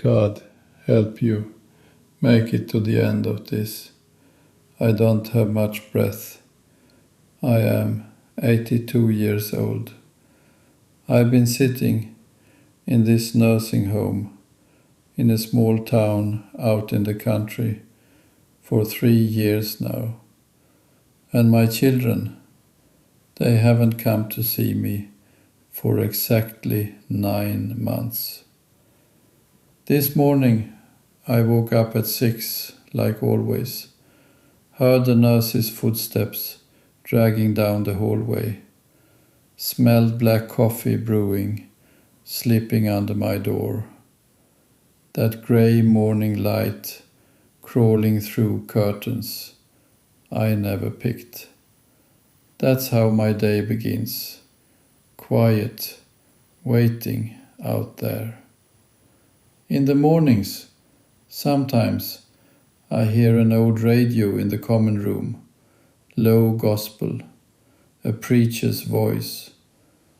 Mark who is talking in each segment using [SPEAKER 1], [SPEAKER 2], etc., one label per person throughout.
[SPEAKER 1] God help you make it to the end of this. I don't have much breath. I am 82 years old. I've been sitting in this nursing home in a small town out in the country for 3 years now. And my children, they haven't come to see me for exactly 9 months. This morning I woke up at 6, like always, heard the nurse's footsteps dragging down the hallway, smelled black coffee brewing, slipping under my door, that grey morning light crawling through curtains I never picked. That's how my day begins, quiet, waiting out there. In the mornings, sometimes I hear an old radio in the common room, low gospel, a preacher's voice,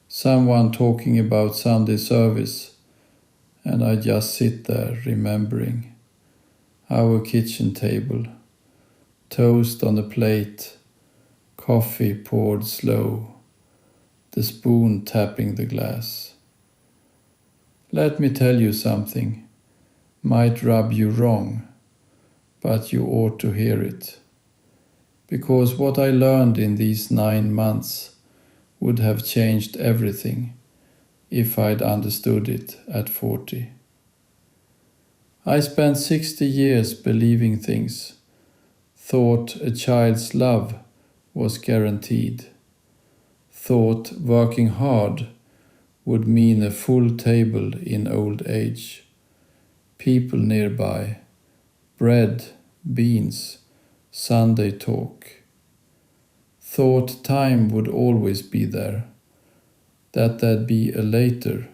[SPEAKER 1] someone talking about Sunday service, and I just sit there remembering our kitchen table, toast on a plate, coffee poured slow, the spoon tapping the glass. Let me tell you something, might rub you wrong, but you ought to hear it. Because what I learned in these 9 months would have changed everything if I'd understood it at 40. I spent 60 years believing things, thought a child's love was guaranteed, thought working hard would mean a full table in old age, people nearby, bread, beans, Sunday talk. Thought time would always be there, that there'd be a later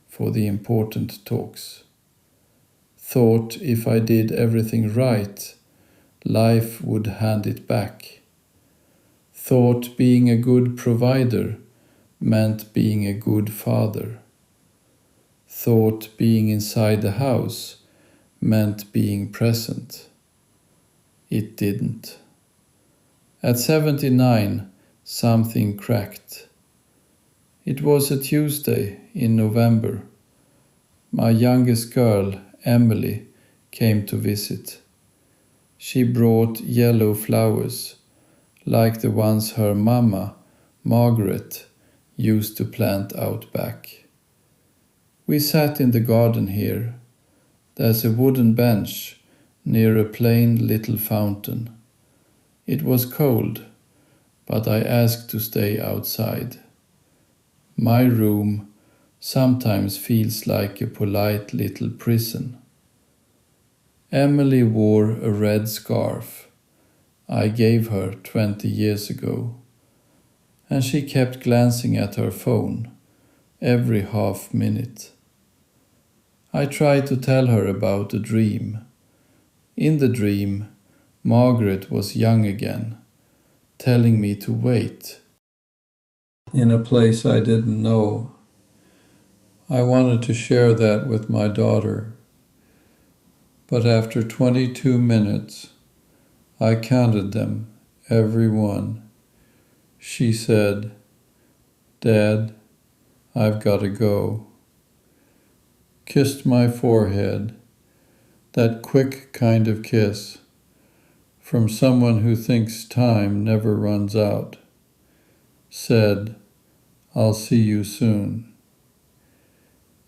[SPEAKER 1] for the important talks. Thought if I did everything right, life would hand it back. Thought being a good provider meant being a good father. Thought being inside the house meant being present. It didn't. At 79, something cracked. It was a Tuesday in November. My youngest girl, Emily, came to visit. She brought yellow flowers, like the ones her mama, Margaret, used to plant out back. We sat in the garden here. There's a wooden bench near a plain little fountain. It was cold, but I asked to stay outside. My room sometimes feels like a polite little prison. Emily wore a red scarf I gave her 20 years ago, and she kept glancing at her phone every half minute. I tried to tell her about a dream. In the dream, Margaret was young again, telling me to wait in a place I didn't know. I wanted to share that with my daughter, but after 22 minutes, I counted them, every one. She said, "Dad, I've got to go." Kissed my forehead, that quick kind of kiss from someone who thinks time never runs out. Said, "I'll see you soon."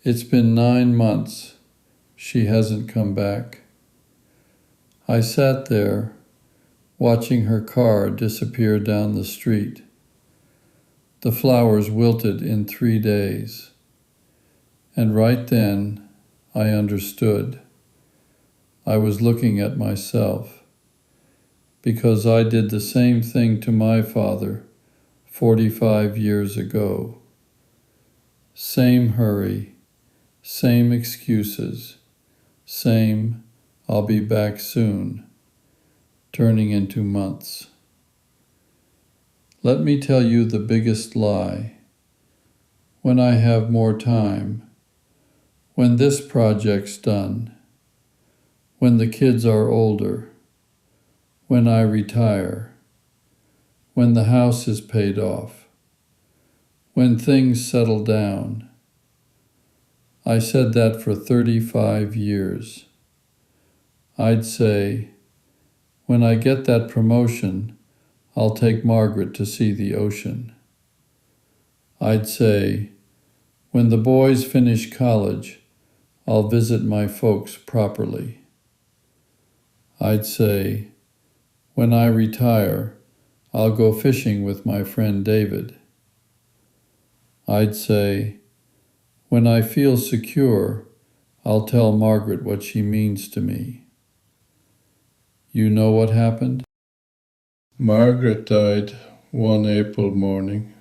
[SPEAKER 1] It's been 9 months. She hasn't come back. I sat there, watching her car disappear down the street. The flowers wilted in 3 days. And right then, I understood. I was looking at myself, because I did the same thing to my father 45 years ago. Same hurry, same excuses, same "I'll be back soon," turning into months. Let me tell you the biggest lie. When I have more time, when this project's done, when the kids are older, when I retire, when the house is paid off, when things settle down. I said that for 35 years. I'd say, when I get that promotion, I'll take Margaret to see the ocean. I'd say, when the boys finish college, I'll visit my folks properly. I'd say, when I retire, I'll go fishing with my friend David. I'd say, when I feel secure, I'll tell Margaret what she means to me. You know what happened? Margaret died one April morning.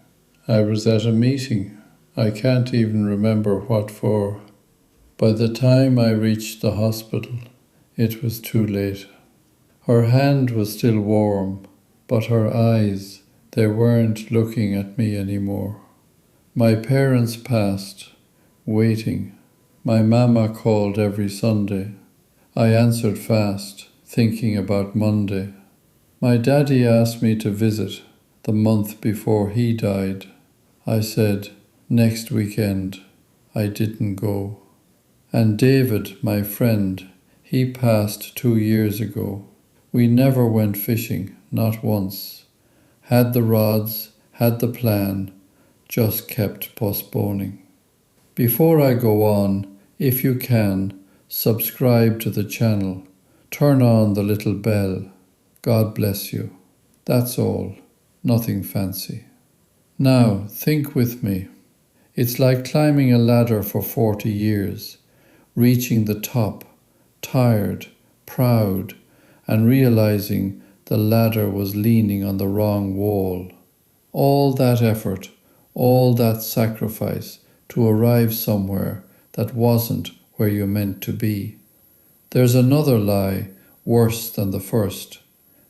[SPEAKER 1] I was at a meeting. I can't even remember what for. By the time I reached the hospital, it was too late. Her hand was still warm, but her eyes, they weren't looking at me anymore. My parents passed, waiting. My mama called every Sunday. I answered fast, thinking about Monday. My daddy asked me to visit the month before he died. I said, next weekend. I didn't go. And David, my friend, he passed 2 years ago. We never went fishing, not once. Had the rods, had the plan, just kept postponing. Before I go on, if you can, subscribe to the channel. Turn on the little bell. God bless you. That's all. Nothing fancy. Now, think with me. It's like climbing a ladder for 40 years, reaching the top, tired, proud, and realizing the ladder was leaning on the wrong wall. All that effort, all that sacrifice to arrive somewhere that wasn't where you meant to be. There's another lie, worse than the first.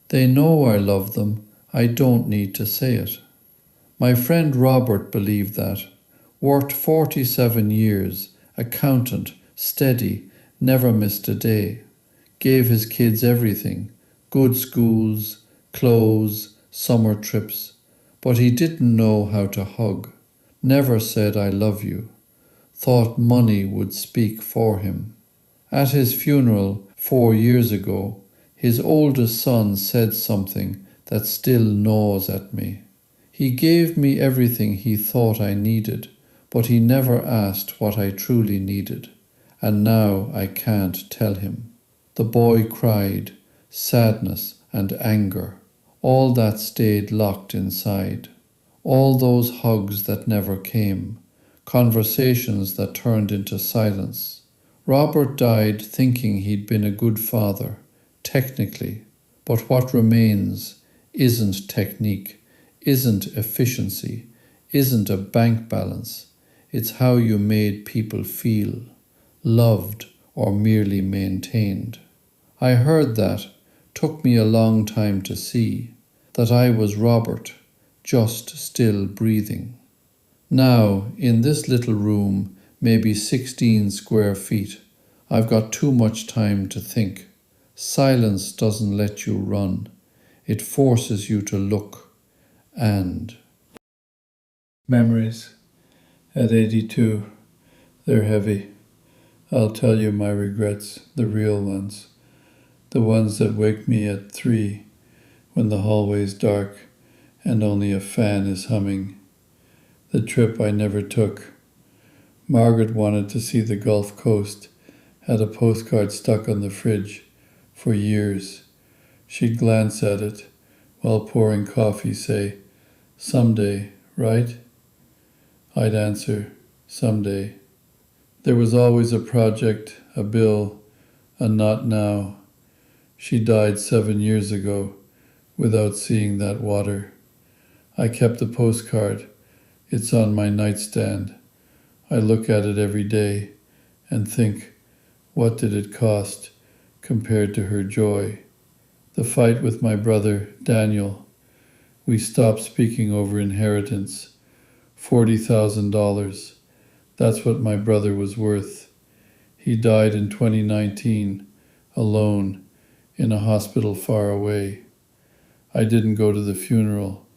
[SPEAKER 1] They know I love them. I don't need to say it. My friend Robert believed that. Worked 47 years, accountant, steady, never missed a day. Gave his kids everything, good schools, clothes, summer trips. But he didn't know how to hug. Never said I love you. Thought money would speak for him. At his funeral 4 years ago, his oldest son said something that still gnaws at me. He gave me everything he thought I needed, but he never asked what I truly needed, and now I can't tell him. The boy cried, sadness and anger. All that stayed locked inside. All those hugs that never came. Conversations that turned into silence. Robert died thinking he'd been a good father, technically, but what remains isn't technique, isn't efficiency, isn't a bank balance. It's how you made people feel, loved or merely maintained. I heard that, took me a long time to see, that I was Robert, just still breathing. Now, in this little room, maybe 16 square feet, I've got too much time to think. Silence doesn't let you run. It forces you to look. And memories at 82, they're heavy. I'll tell you my regrets, the real ones. The ones that wake me at 3 when the hallway's dark and only a fan is humming. The trip I never took. Margaret wanted to see the Gulf Coast, had a postcard stuck on the fridge for years. She'd glance at it while pouring coffee, say, someday, right? I'd answer, someday. There was always a project, a bill, a not now. She died 7 years ago without seeing that water. I kept the postcard. It's on my nightstand. I look at it every day and think, what did it cost compared to her joy? The fight with my brother, Daniel. We stopped speaking over inheritance. $40,000. That's what my brother was worth. He died in 2019, alone, in a hospital far away. I didn't go to the funeral.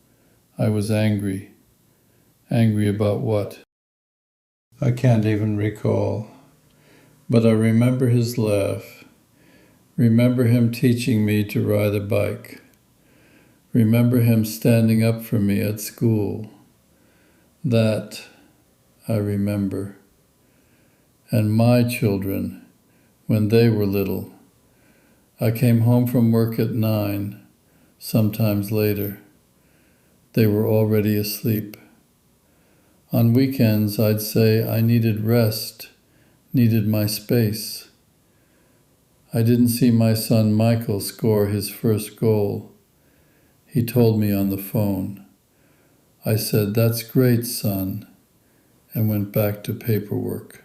[SPEAKER 1] I was angry. Angry about what? I can't even recall. But I remember his laugh. Remember him teaching me to ride a bike. Remember him standing up for me at school. That I remember. And my children, when they were little. I came home from work at 9, sometimes later. They were already asleep. On weekends, I'd say I needed rest, needed my space. I didn't see my son Michael score his first goal. He told me on the phone. I said, "That's great, son," and went back to paperwork.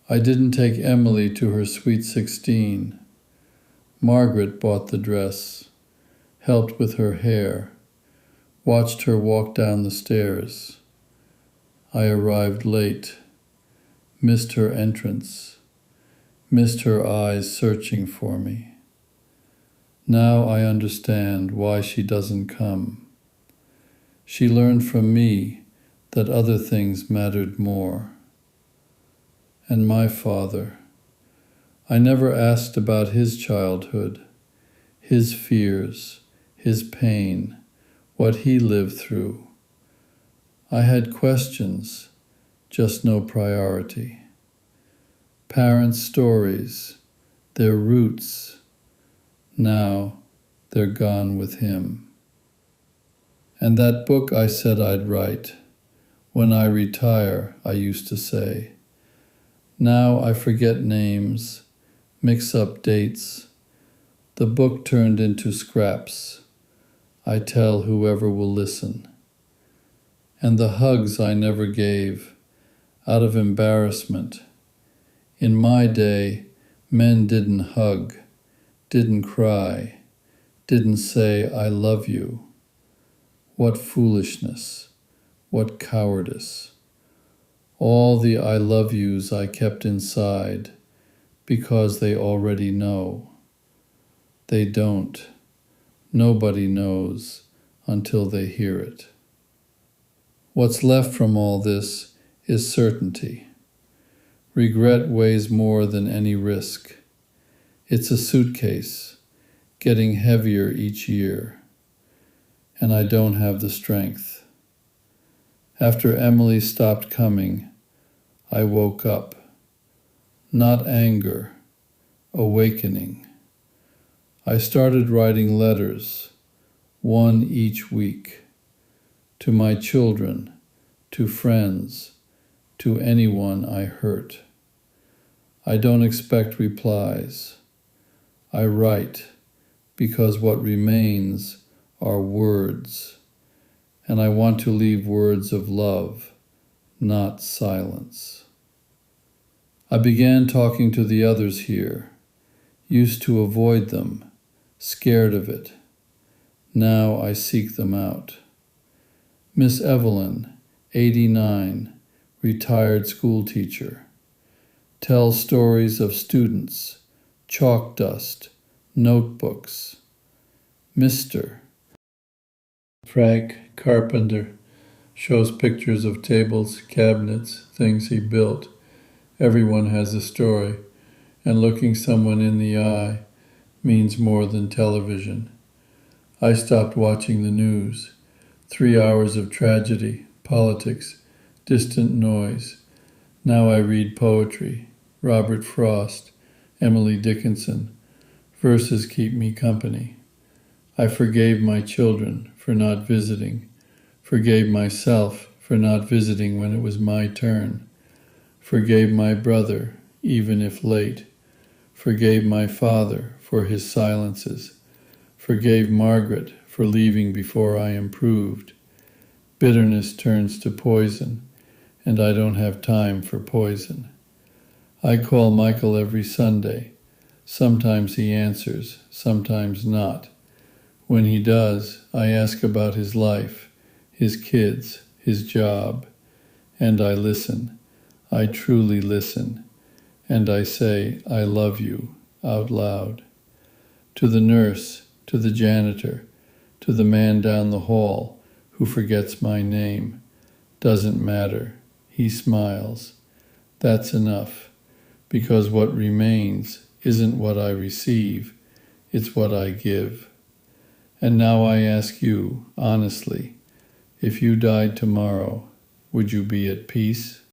[SPEAKER 1] I didn't take Emily to her sweet 16. Margaret bought the dress, helped with her hair, watched her walk down the stairs. I arrived late, missed her entrance, missed her eyes searching for me. Now I understand why she doesn't come. She learned from me that other things mattered more. And my father, I never asked about his childhood, his fears, his pain, what he lived through. I had questions, just no priority. Parents' stories, their roots, now they're gone with him. And that book I said I'd write, when I retire, I used to say. Now I forget names, mix up dates. The book turned into scraps. I tell whoever will listen. And the hugs I never gave, out of embarrassment. In my day, men didn't hug, didn't cry, didn't say, "I love you." What foolishness, what cowardice. All the "I love yous" I kept inside because they already know. They don't. Nobody knows until they hear it. What's left from all this is certainty. Regret weighs more than any risk. It's a suitcase, getting heavier each year, and I don't have the strength. After Emily stopped coming, I woke up. Not anger, awakening. I started writing letters, one each week, to my children, to friends, to anyone I hurt. I don't expect replies. I write because what remains are words, and I want to leave words of love, not silence. I began talking to the others here, used to avoid them, scared of it. Now I seek them out. Miss Evelyn, 89, retired school teacher, tells stories of students, chalk dust, notebooks. Mr. Frank Carpenter shows pictures of tables, cabinets, things he built. Everyone has a story, and looking someone in the eye means more than television. I stopped watching the news. 3 hours of tragedy, politics, distant noise. Now I read poetry, Robert Frost, Emily Dickinson. Verses keep me company. I forgave my children for not visiting, forgave myself for not visiting when it was my turn, forgave my brother, even if late, forgave my father for his silences, forgave Margaret for leaving before I improved. Bitterness turns to poison, and I don't have time for poison. I call Michael every Sunday. Sometimes he answers, sometimes not. When he does, I ask about his life, his kids, his job, and I listen. I truly listen, and I say, I love you, out loud. To the nurse, to the janitor, to the man down the hall who forgets my name. Doesn't matter. He smiles. That's enough, because what remains isn't what I receive, it's what I give. And now I ask you, honestly, if you died tomorrow, would you be at peace?